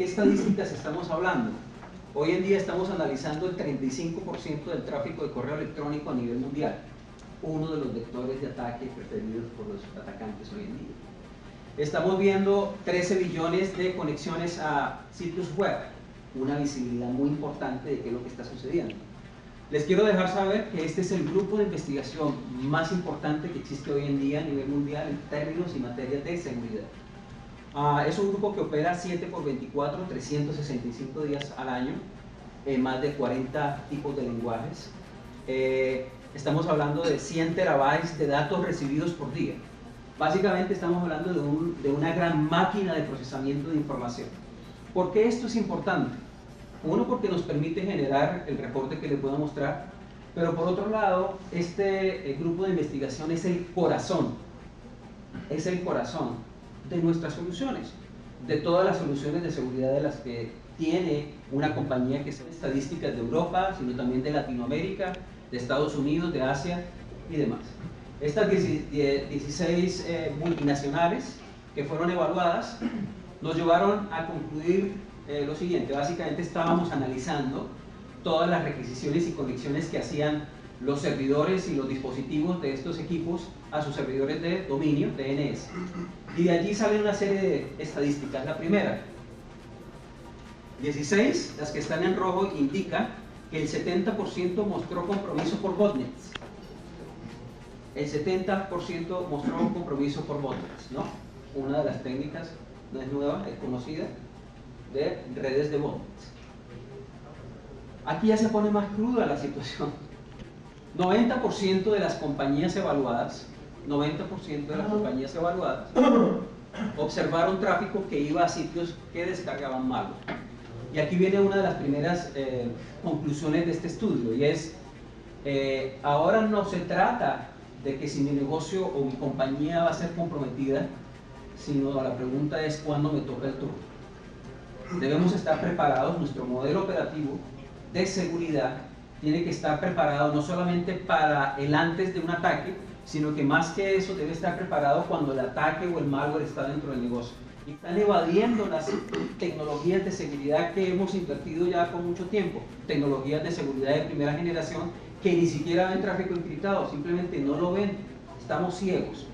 qué estadísticas estamos hablando? Hoy en día estamos analizando el 35% del tráfico de correo electrónico a nivel mundial, uno de los vectores de ataque preferidos por los atacantes hoy en día. Estamos viendo 13 billones de conexiones a sitios web, una visibilidad muy importante de qué es lo que está sucediendo. Les quiero dejar saber que este es el grupo de investigación más importante que existe hoy en día a nivel mundial en términos y materias de seguridad. Es un grupo que opera 7×24, 365 días al año, en más de 40 tipos de lenguajes. Estamos hablando de 100 terabytes de datos recibidos por día. Básicamente estamos hablando de una gran máquina de procesamiento de información. ¿Por qué esto es importante? Uno, porque nos permite generar el reporte que les puedo mostrar, pero por otro lado, este grupo de investigación es el corazón de nuestras soluciones, de todas las soluciones de seguridad de las que tiene una compañía que son estadísticas de Europa, sino también de Latinoamérica, de Estados Unidos, de Asia y demás. Estas 16 multinacionales que fueron evaluadas nos llevaron a concluir lo siguiente. Básicamente estábamos analizando todas las requisiciones y conexiones que hacían los servidores y los dispositivos de estos equipos a sus servidores de dominio, DNS. Y de allí sale una serie de estadísticas. La primera, 16, las que están en rojo, indica que el 70% mostró compromiso por botnets. El 70% mostró compromiso por botnets, ¿no? Una de las técnicas, no es nueva, es conocida, de redes de botnets. Aquí ya se pone más cruda la situación. 90% de las compañías evaluadas, observaron tráfico que iba a sitios que descargaban malware. Y aquí viene una de las primeras conclusiones de este estudio, y es, ahora no se trata de que si mi negocio o mi compañía va a ser comprometida, sino la pregunta es cuándo me toca el turno. Debemos estar preparados. Nuestro modelo operativo de seguridad tiene que estar preparado no solamente para el antes de un ataque, sino que más que eso debe estar preparado cuando el ataque o el malware está dentro del negocio. Y están evadiendo las tecnologías de seguridad que hemos invertido ya por mucho tiempo, tecnologías de seguridad de primera generación que ni siquiera ven tráfico encriptado, simplemente no lo ven, estamos ciegos.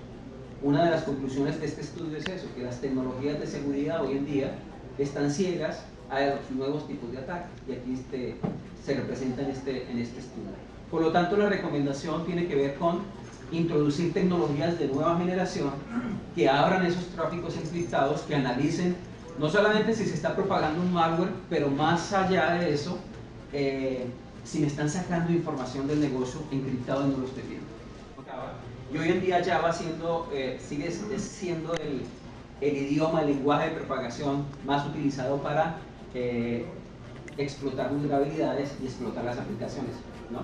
Una de las conclusiones de este estudio es eso, que las tecnologías de seguridad hoy en día están ciegas a los nuevos tipos de ataques, y aquí se representa en este estudio. Por lo tanto, la recomendación tiene que ver con introducir tecnologías de nueva generación que abran esos tráficos encriptados, que analicen no solamente si se está propagando un malware, pero más allá de eso, si me están sacando información del negocio encriptado y no lo estoy viendo. Y hoy en día Java sigue siendo el idioma, el lenguaje de propagación más utilizado para explotar vulnerabilidades y explotar las aplicaciones, ¿no?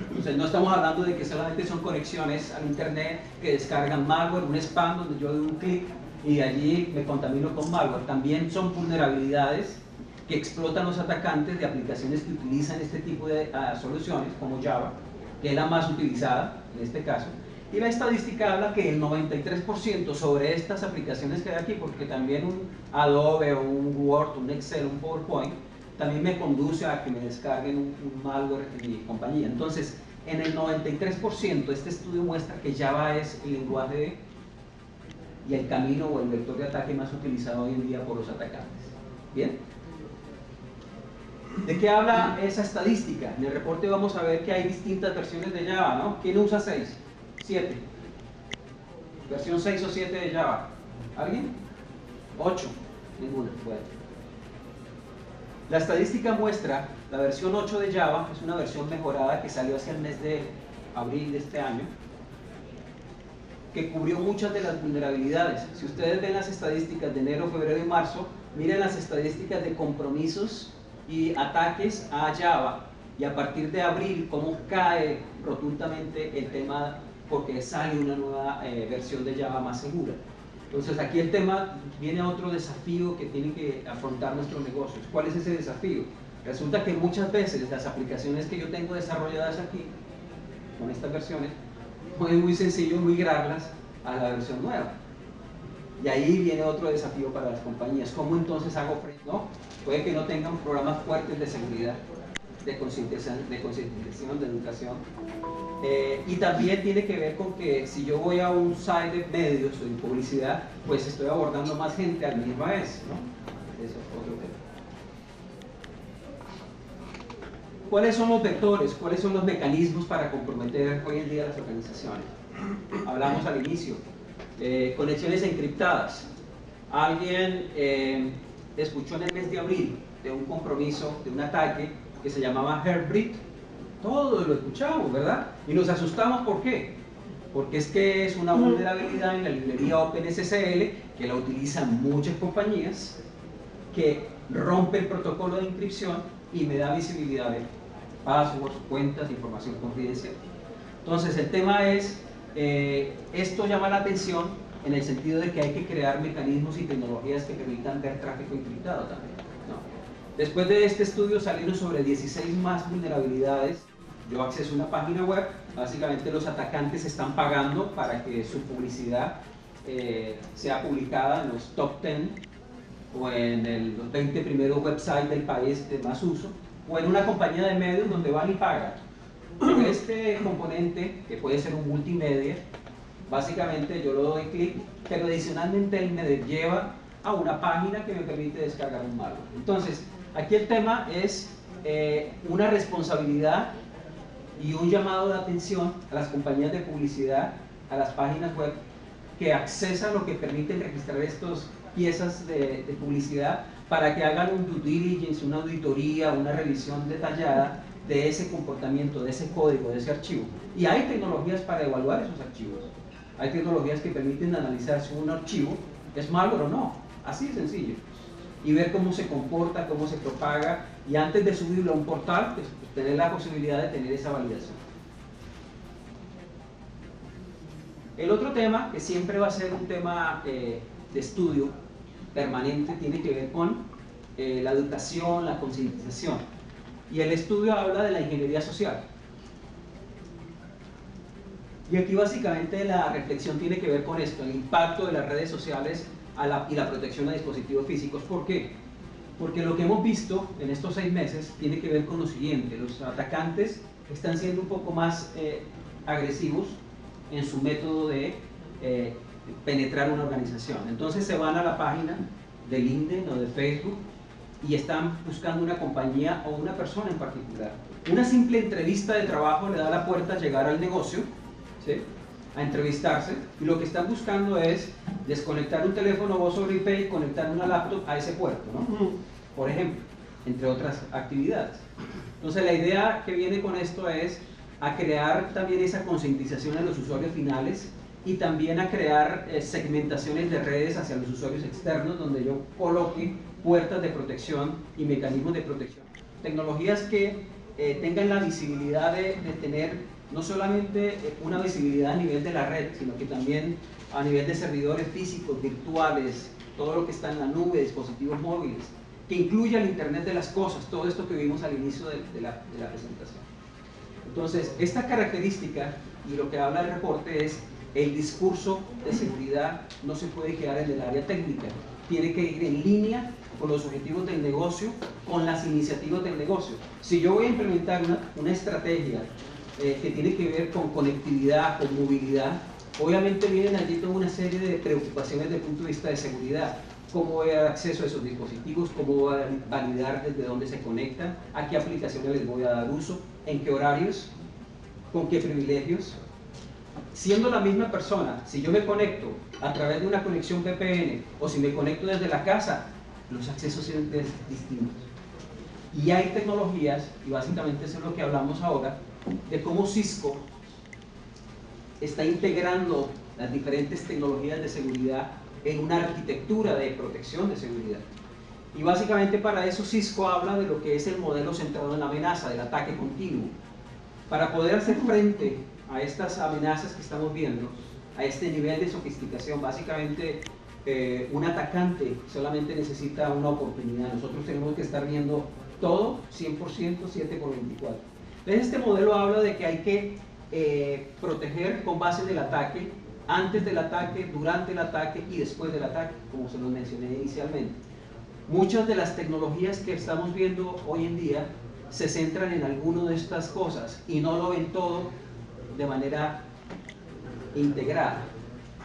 Entonces no estamos hablando de que solamente son conexiones al internet que descargan malware, un spam donde yo doy un clic y de allí me contamino con malware. También son vulnerabilidades que explotan los atacantes de aplicaciones que utilizan este tipo de soluciones, como Java, que es la más utilizada en este caso. Y la estadística habla que el 93% sobre estas aplicaciones que hay aquí, porque también un Adobe, o un Word, un Excel, un PowerPoint, también me conduce a que me descarguen un malware en mi compañía. Entonces, en el 93% este estudio muestra que Java es el lenguaje y el camino o el vector de ataque más utilizado hoy en día por los atacantes. ¿Bien? ¿De qué habla esa estadística? En el reporte vamos a ver que hay distintas versiones de Java, ¿no? ¿Quién usa 6? 7. ¿Versión 6 o 7 de Java? ¿Alguien? 8. Ninguna. Bueno. La estadística muestra, la versión 8 de Java es una versión mejorada que salió hacia el mes de abril de este año, que cubrió muchas de las vulnerabilidades. Si ustedes ven las estadísticas de enero, febrero y marzo, miren las estadísticas de compromisos y ataques a Java, y a partir de abril cómo cae rotundamente el tema porque sale una nueva versión de Java más segura. Entonces aquí el tema, viene otro desafío que tienen que afrontar nuestros negocios. ¿Cuál es ese desafío? Resulta que muchas veces las aplicaciones que yo tengo desarrolladas aquí, con estas versiones, es muy sencillo migrarlas a la versión nueva. Y ahí viene otro desafío para las compañías. ¿Cómo entonces hago frente? ¿No? Puede que no tengan programas fuertes de seguridad, de concientización, de educación. Y también tiene que ver con que si yo voy a un site de medios o de publicidad, pues estoy abordando más gente a la misma vez, ¿no? Eso es otro tema. ¿Cuáles son los vectores? ¿Cuáles son los mecanismos para comprometer hoy en día las organizaciones? Hablamos al inicio. Conexiones encriptadas. Alguien escuchó en el mes de abril de un compromiso, de un ataque que se llamaba Heartbleed. Todos lo escuchamos, ¿verdad? Y nos asustamos, ¿por qué? Porque es que es una vulnerabilidad en la librería OpenSSL que la utilizan muchas compañías, que rompe el protocolo de inscripción y me da visibilidad de passwords, cuentas, información confidencial. Entonces el tema es, esto llama la atención en el sentido de que hay que crear mecanismos y tecnologías que permitan ver tráfico encriptado también, ¿no? Después de este estudio salieron sobre 16 más vulnerabilidades. Yo acceso a una página web, básicamente los atacantes están pagando para que su publicidad sea publicada en los top 10 o en los 20 primeros websites del país de más uso, o en una compañía de medios donde van y pagan. Pero este componente, que puede ser un multimedia, básicamente yo lo doy clic, pero adicionalmente él me lleva a una página que me permite descargar un malware. Entonces, aquí el tema es una responsabilidad y un llamado de atención a las compañías de publicidad, a las páginas web que accesan lo que permiten registrar estas piezas de publicidad para que hagan un due diligence, una auditoría, una revisión detallada de ese comportamiento, de ese código, de ese archivo. Y hay tecnologías para evaluar esos archivos. Hay tecnologías que permiten analizar si un archivo es malware o no. Así de sencillo. Y ver cómo se comporta, cómo se propaga, y antes de subirlo a un portal, pues, tener la posibilidad de tener esa validación. El otro tema, que siempre va a ser un tema de estudio permanente, tiene que ver con la educación, la concientización. Y el estudio habla de la ingeniería social. Y aquí básicamente la reflexión tiene que ver con esto, el impacto de las redes sociales y la protección a dispositivos físicos. ¿Por qué? Porque lo que hemos visto en estos 6 meses tiene que ver con lo siguiente: los atacantes están siendo un poco más agresivos en su método de penetrar una organización. Entonces se van a la página de LinkedIn o de Facebook y están buscando una compañía o una persona en particular. Una simple entrevista de trabajo le da la puerta a llegar al negocio, ¿sí?, a entrevistarse, y lo que están buscando es desconectar un teléfono voz over IP y conectar una laptop a ese puerto, ¿no? Por ejemplo, entre otras actividades. Entonces la idea que viene con esto es a crear también esa concientización en los usuarios finales y también a crear segmentaciones de redes hacia los usuarios externos, donde yo coloque puertas de protección y mecanismos de protección. Tecnologías que tengan la visibilidad de tener no solamente una visibilidad a nivel de la red, sino que también a nivel de servidores físicos, virtuales, todo lo que está en la nube, dispositivos móviles, que incluya el Internet de las cosas, todo esto que vimos al inicio de la presentación. Entonces, esta característica, y lo que habla el reporte, es el discurso de seguridad no se puede quedar en el área técnica, tiene que ir en línea con los objetivos del negocio, con las iniciativas del negocio. Si yo voy a implementar una estrategia que tiene que ver con conectividad, con movilidad, obviamente vienen allí toda una serie de preocupaciones desde el punto de vista de seguridad. ¿Cómo voy a dar acceso a esos dispositivos? ¿Cómo voy a validar desde dónde se conectan? ¿A qué aplicaciones les voy a dar uso? ¿En qué horarios? ¿Con qué privilegios? Siendo la misma persona, si yo me conecto a través de una conexión VPN o si me conecto desde la casa, los accesos son distintos. Y hay tecnologías, y básicamente eso es lo que hablamos ahora, de cómo Cisco está integrando las diferentes tecnologías de seguridad en una arquitectura de protección de seguridad. Y básicamente para eso Cisco habla de lo que es el modelo centrado en la amenaza, del ataque continuo. Para poder hacer frente a estas amenazas que estamos viendo, a este nivel de sofisticación, básicamente un atacante solamente necesita una oportunidad. Nosotros tenemos que estar viendo todo 100%, 7x24. Entonces este modelo habla de que hay que proteger con base en el ataque antes del ataque, durante el ataque y después del ataque, como se los mencioné inicialmente. Muchas de las tecnologías que estamos viendo hoy en día se centran en alguna de estas cosas y no lo ven todo de manera integrada.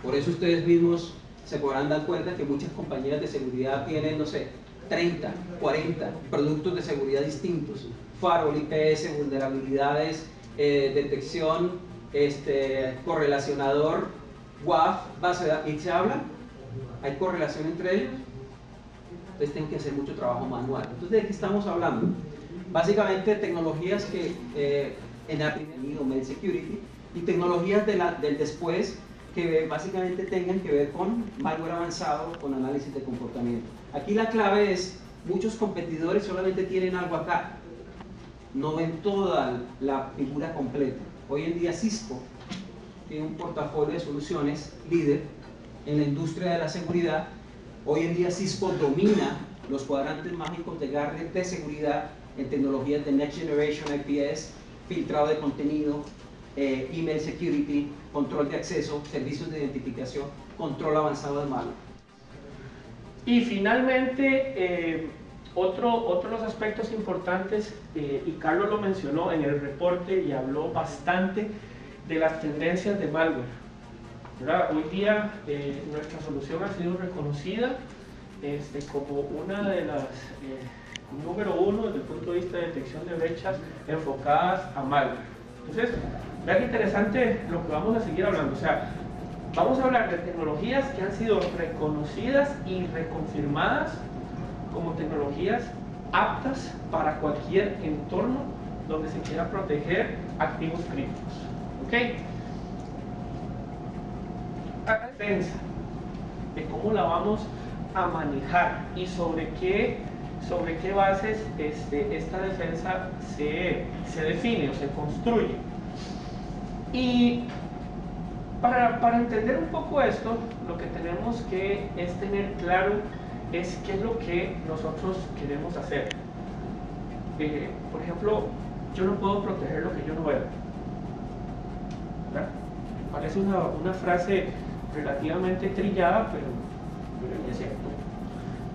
Por eso ustedes mismos se podrán dar cuenta que muchas compañías de seguridad tienen, no sé, 30, 40 productos de seguridad distintos: firewall, IPS, vulnerabilidades, detección, correlacionador, WAF, base de datos. ¿Y se habla? ¿Hay correlación entre ellos? Entonces tienen que hacer mucho trabajo manual. Entonces, ¿de qué estamos hablando? Básicamente tecnologías que en la primera, Mail Security, y tecnologías del después, que básicamente tengan que ver con malware avanzado, con análisis de comportamiento. Aquí la clave es, muchos competidores solamente tienen algo acá, no ven toda la figura completa. Hoy en día Cisco tiene un portafolio de soluciones líder en la industria de la seguridad. Hoy en día Cisco domina los cuadrantes mágicos de Gartner de seguridad en tecnologías de Next Generation IPS, filtrado de contenido, email security, control de acceso, servicios de identificación, control avanzado de malware. Y finalmente, otro de los aspectos importantes, y Carlos lo mencionó en el reporte y habló bastante de las tendencias de malware, ¿verdad? Hoy día nuestra solución ha sido reconocida como una de las número uno desde el punto de vista de detección de brechas enfocadas a malware. Entonces, vean qué interesante lo que vamos a seguir hablando. O sea, vamos a hablar de tecnologías que han sido reconocidas y reconfirmadas como tecnologías aptas para cualquier entorno donde se quiera proteger activos críticos. ¿Ok? La defensa de cómo la vamos a manejar y sobre qué bases esta defensa se define o se construye. Y para entender un poco esto, lo que tenemos que es tener claro es qué es lo que nosotros queremos hacer. Por ejemplo, yo no puedo proteger lo que yo no veo, ¿verdad? Parece una frase relativamente trillada, pero es cierto.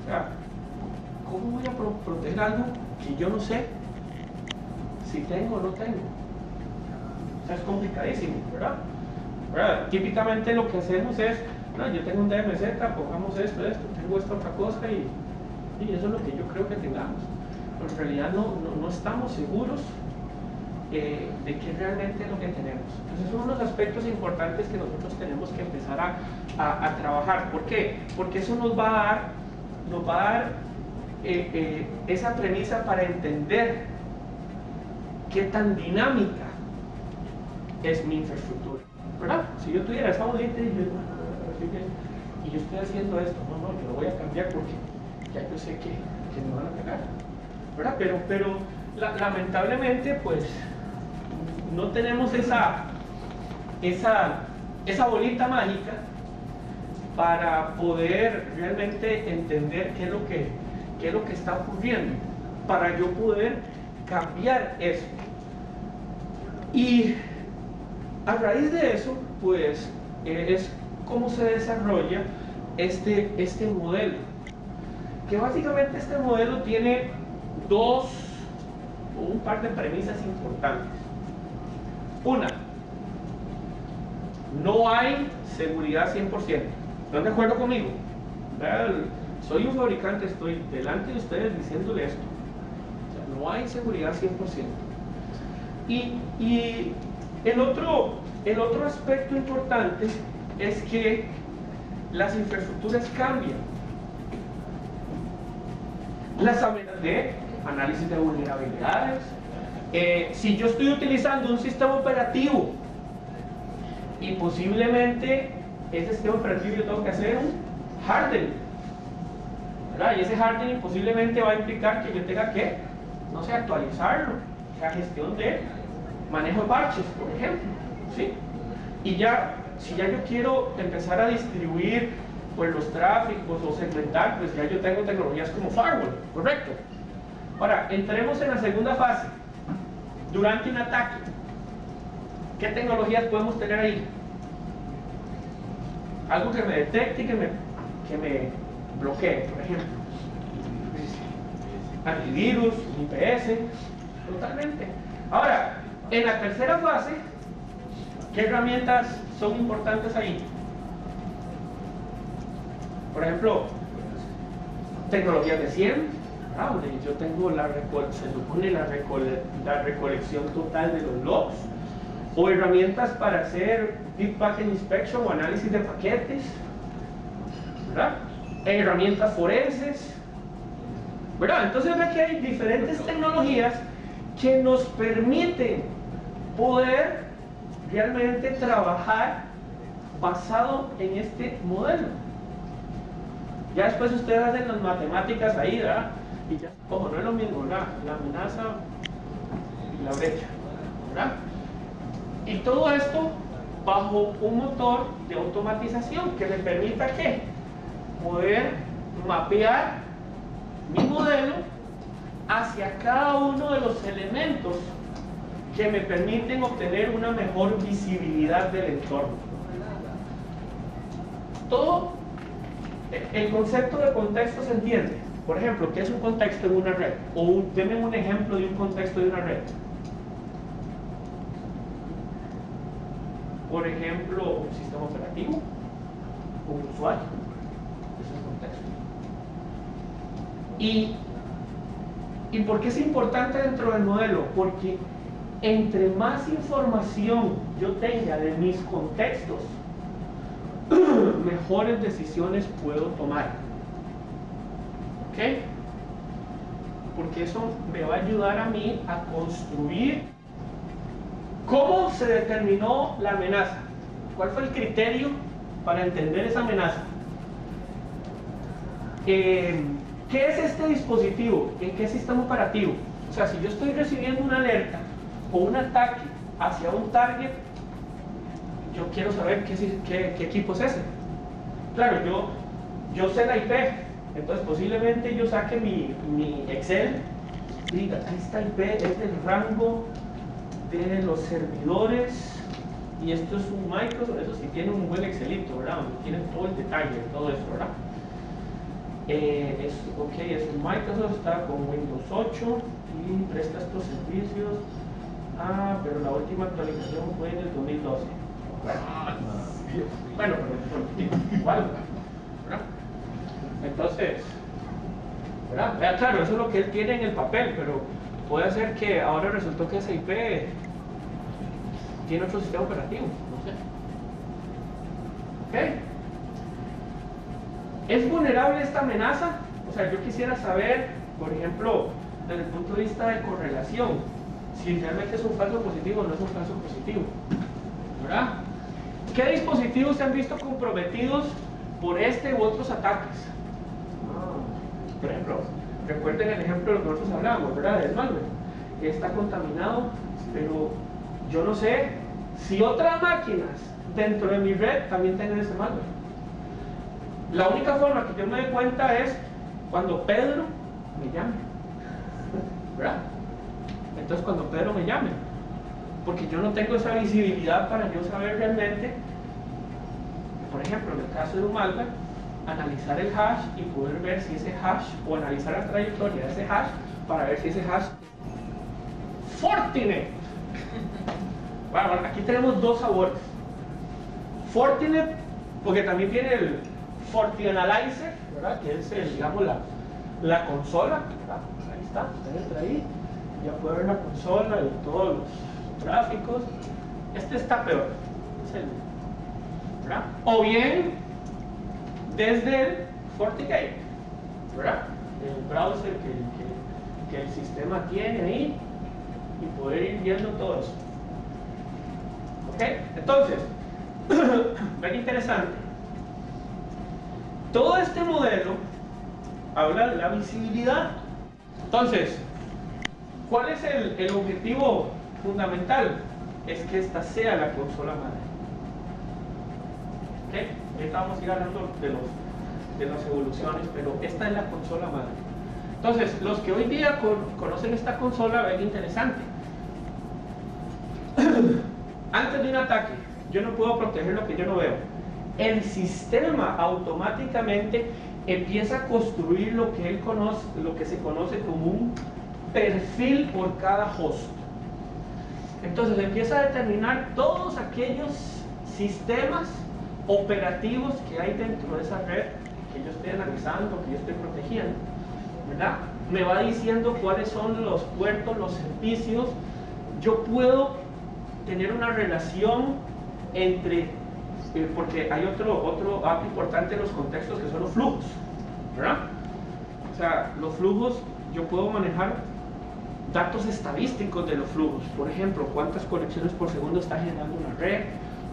O sea, ¿cómo voy a proteger algo que yo no sé si tengo o no tengo? O sea, es complicadísimo, ¿verdad? Típicamente lo que hacemos es, no, yo tengo un DMZ, pongamos esto, tengo esta otra cosa y eso es lo que yo creo que tengamos. Pero en realidad no estamos seguros de qué realmente es lo que tenemos. Entonces son unos aspectos importantes que nosotros tenemos que empezar a trabajar. ¿Por qué? Porque eso nos va a dar esa premisa para entender qué tan dinámica es mi infraestructura, ¿verdad? Si yo tuviera esta bolita y yo estoy haciendo esto, no, yo lo voy a cambiar porque ya yo sé que me van a pegar, ¿verdad? Pero lamentablemente pues no tenemos esa bolita mágica para poder realmente entender qué es lo que está ocurriendo, para yo poder cambiar eso. Y a raíz de eso, pues, es cómo se desarrolla este modelo. Que básicamente este modelo tiene un par de premisas importantes. Una, no hay seguridad 100%. ¿Están de acuerdo conmigo? Soy un fabricante, estoy delante de ustedes diciéndole esto. O sea, no hay seguridad 100%. Y el otro aspecto importante es que las infraestructuras cambian. Las amenazas de análisis de vulnerabilidades. Si yo estoy utilizando un sistema operativo y posiblemente ese sistema operativo yo tengo que hacer un hardening, ¿verdad? Y ese hardening posiblemente va a implicar que yo tenga que, no sé, actualizarlo, la gestión de manejo de parches, por ejemplo, ¿sí? Y si ya yo quiero empezar a distribuir pues los tráficos o segmentar, pues ya yo tengo tecnologías como firewall, ¿correcto? Ahora, entremos en la segunda fase. Durante un ataque, ¿qué tecnologías podemos tener ahí? algo que me detecte y que me bloquee, por ejemplo. Antivirus, IPS, totalmente. Ahora, en la tercera fase, ¿qué herramientas son importantes ahí? Por ejemplo, tecnologías de SIEM, donde yo tengo se supone la recolección total de los logs, o herramientas para hacer Deep Packet Inspection o análisis de paquetes, ¿verdad? Herramientas forenses, ¿verdad? Entonces ve que hay diferentes tecnologías que nos permiten poder realmente trabajar basado en este modelo. Ya después ustedes hacen las matemáticas ahí, ¿verdad? Y ya, ojo, no es lo mismo, ¿verdad? La amenaza y la brecha, ¿verdad? Y todo esto bajo un motor de automatización que me permita ¿qué? Poder mapear mi modelo hacia cada uno de los elementos que me permiten obtener una mejor visibilidad del entorno. Todo el concepto de contexto se entiende. Por ejemplo, ¿qué es un contexto en una red? O denme un ejemplo de un contexto de una red. Por ejemplo, un sistema operativo, un usuario. Es un contexto. ¿Y por qué es importante dentro del modelo? Porque entre más información yo tenga de mis contextos, mejores decisiones puedo tomar. ¿Ok? Porque eso me va a ayudar a mí a construir cómo se determinó la amenaza. ¿Cuál fue el criterio para entender esa amenaza? ¿Qué es este dispositivo? ¿En qué sistema operativo? O sea, si yo estoy recibiendo una alerta o un ataque hacia un target, yo quiero saber qué equipo es ese. Claro, yo sé la IP, entonces posiblemente yo saque mi Excel y diga, esta IP es del rango de los servidores y esto es un Microsoft, eso sí tiene un buen Excelito, ¿verdad? Donde tiene todo el detalle, todo eso, ¿verdad? Es un Microsoft, está con Windows 8 y presta estos servicios. Pero la última actualización fue en el 2012. Bueno, pero igual, ¿verdad? Entonces, ¿verdad? Claro, eso es lo que él tiene en el papel, pero puede ser que ahora resultó que esa IP tiene otro sistema operativo, no sé. ¿Ok? ¿Es vulnerable esta amenaza? O sea, yo quisiera saber, por ejemplo, desde el punto de vista de correlación, si realmente es un falso positivo o no es un falso positivo, ¿verdad? ¿Qué dispositivos se han visto comprometidos por este u otros ataques? Por ejemplo, recuerden el ejemplo de lo que nosotros hablábamos, ¿verdad? Del malware, que está contaminado, pero yo no sé si otras máquinas dentro de mi red también tienen ese malware. La única forma que yo me dé cuenta es cuando Pedro me llame, ¿verdad? Entonces cuando Pedro me llame, porque yo no tengo esa visibilidad para yo saber realmente, por ejemplo, en el caso de un malware, analizar el hash y poder ver si ese hash, o analizar la trayectoria de ese hash para ver si ese hash es Fortinet. Bueno, aquí tenemos dos sabores. Fortinet, porque también tiene el FortiAnalyzer, ¿verdad? Que es digamos la consola, ¿verdad? Ahí está, usted entra ahí, ya puede ver la consola y todos los gráficos. Este está peor, ¿verdad? O bien desde el FortiGate, ¿verdad? El browser que el sistema tiene ahí y poder ir viendo todo eso. ¿Ok? Entonces, ven interesante. Todo este modelo habla de la visibilidad. Entonces, ¿cuál es el objetivo fundamental? Es que esta sea la consola madre. ¿Ok? Ahorita vamos a ir hablando de las evoluciones, pero esta es la consola madre. Entonces, los que hoy día conocen esta consola ven interesante. Antes de un ataque, yo no puedo proteger lo que yo no veo. el sistema automáticamente empieza a construir lo que él conoce, lo que se conoce como un perfil por cada host. Entonces empieza a determinar todos aquellos sistemas operativos que hay dentro de esa red que yo estoy analizando, que yo estoy protegiendo, ¿verdad? Me va diciendo cuáles son los puertos, los servicios. Yo puedo tener una relación entre, porque hay otro acto importante en los contextos que son los flujos, ¿verdad? O sea, los flujos, yo puedo manejar datos estadísticos de los flujos. Por ejemplo, cuántas conexiones por segundo está generando una red,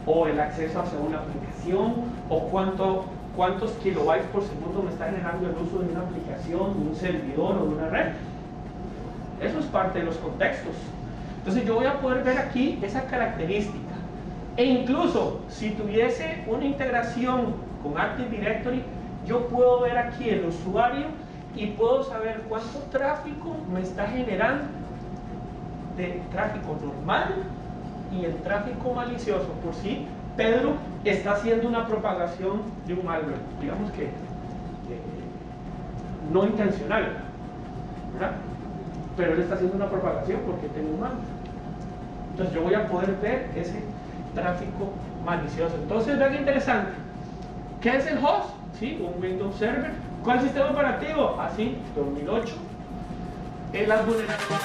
o el acceso hacia una aplicación, o cuántos kilobytes por segundo me está generando el uso de una aplicación, de un servidor o de una red. Eso es parte de los contextos. Entonces yo voy a poder ver aquí esa característica. E incluso si tuviese una integración con Active Directory, yo puedo ver aquí el usuario y puedo saber cuánto tráfico me está generando de tráfico normal y el tráfico malicioso, por si Pedro está haciendo una propagación de un malware, digamos que no intencional, ¿verdad? Pero él está haciendo una propagación porque tiene un malware. Entonces yo voy a poder ver ese tráfico malicioso. Entonces vean qué interesante. ¿Qué es el host? ¿Sí? Un Windows Server. ¿Cuál sistema operativo? Así, 2008. Las vulnerabilidades.